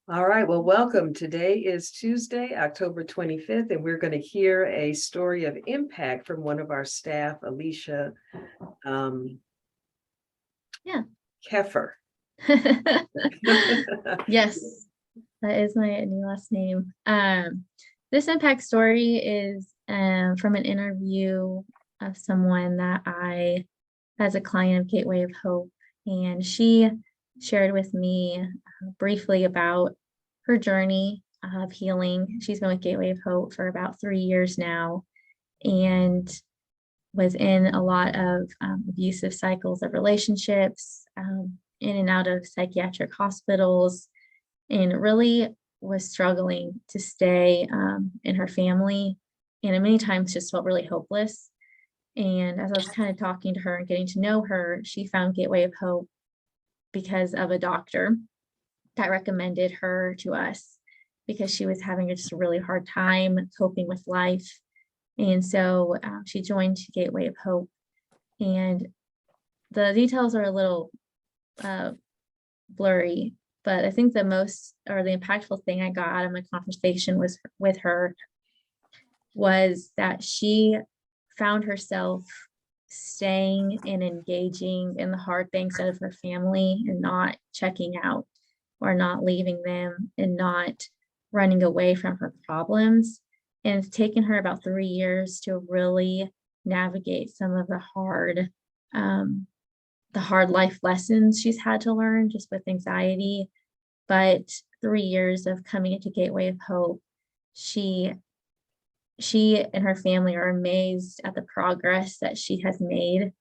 All right, well, welcome. Today is Tuesday, October 25th, and we're going to hear a story of impact from one of our staff, Alicia Yeah. Keffer. Yes, that is my new last name. This impact story is from an interview of someone that I, as a client of Gateway of Hope, and she shared with me briefly about her journey of healing. She's been with Gateway of Hope for about 3 years now, and was in a lot of abusive cycles of relationships, in and out of psychiatric hospitals, and really was struggling to stay in her family. And many times just felt really hopeless. And as I was kind of talking to her and getting to know her, she found Gateway of Hope because of a doctor that recommended her to us because she was having just a really hard time coping with life. And so she joined Gateway of Hope. And the details are a little blurry, but I think the most or the impactful thing I got out of my conversation with her was that she found herself staying and engaging in the hard things of her family and not checking out or not leaving them and not running away from her problems. And it's taken her about 3 years to really navigate some of the hard life lessons she's had to learn just with anxiety. But 3 years of coming into Gateway of Hope, she and her family are amazed at the progress that she has made,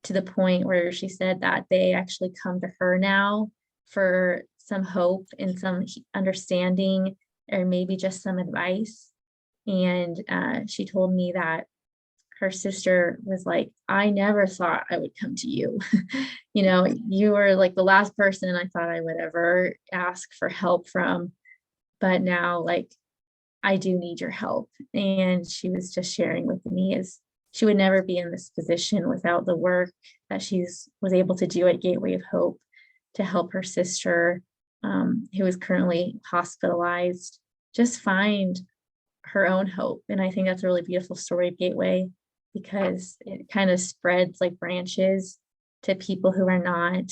to the point where she said that they actually come to her now for some hope and some understanding, or maybe just some advice. And she told me that her sister was like, I never thought I would come to you. You were like the last person I thought I would ever ask for help from. But now, like, I do need your help. And she was just sharing with me is she would never be in this position without the work that was able to do at Gateway of Hope to help her sister, who is currently hospitalized, just find her own hope. And I think that's a really beautiful story of Gateway, because it kind of spreads like branches to people who are not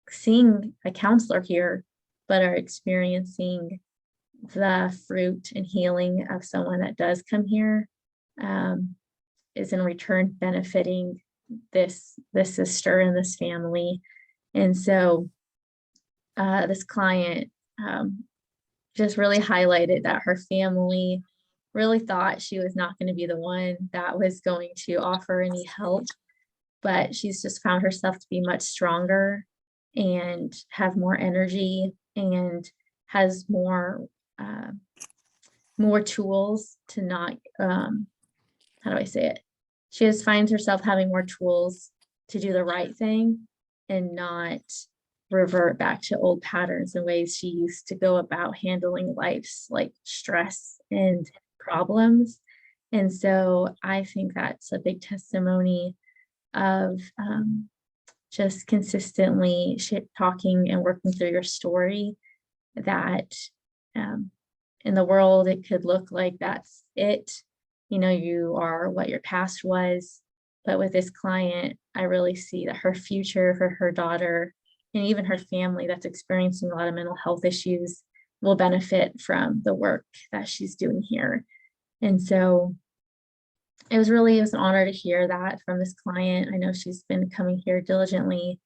seeing a counselor here, but are experiencing the fruit and healing of someone that does come here, is in return benefiting this sister and this family. And so this client just really highlighted that her family really thought she was not going to be the one that was going to offer any help, but she's just found herself to be much stronger and have more energy and has more tools to not, how do I say it? She just finds herself having more tools to do the right thing and not revert back to old patterns and ways she used to go about handling life's like stress and problems. And so I think that's a big testimony of just consistently talking and working through your story, that in the world it could look like that's it, you are what your past was. But with this client, I really see that her future for her daughter and even her family that's experiencing a lot of mental health issues will benefit from the work that she's doing here. And so it was an honor to hear that from this client. I know she's been coming here diligently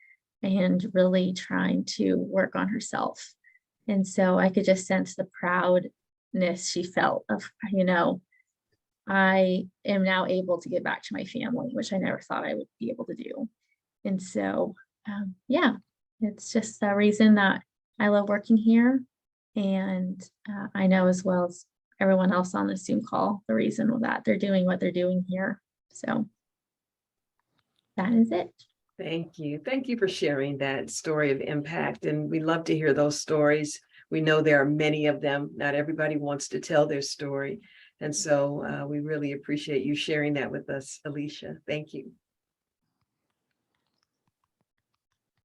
and really trying to work on herself. And so I could just sense the proudness she felt of, I am now able to get back to my family, which I never thought I would be able to do. And so, yeah, it's just the reason that I love working here. And I know, as well as everyone else on the Zoom call, the reason that they're doing what they're doing here. So that is it. Thank you. Thank you for sharing that story of impact. And we love to hear those stories. We know there are many of them. Not everybody wants to tell their story. And so we really appreciate you sharing that with us, Alicia. Thank you.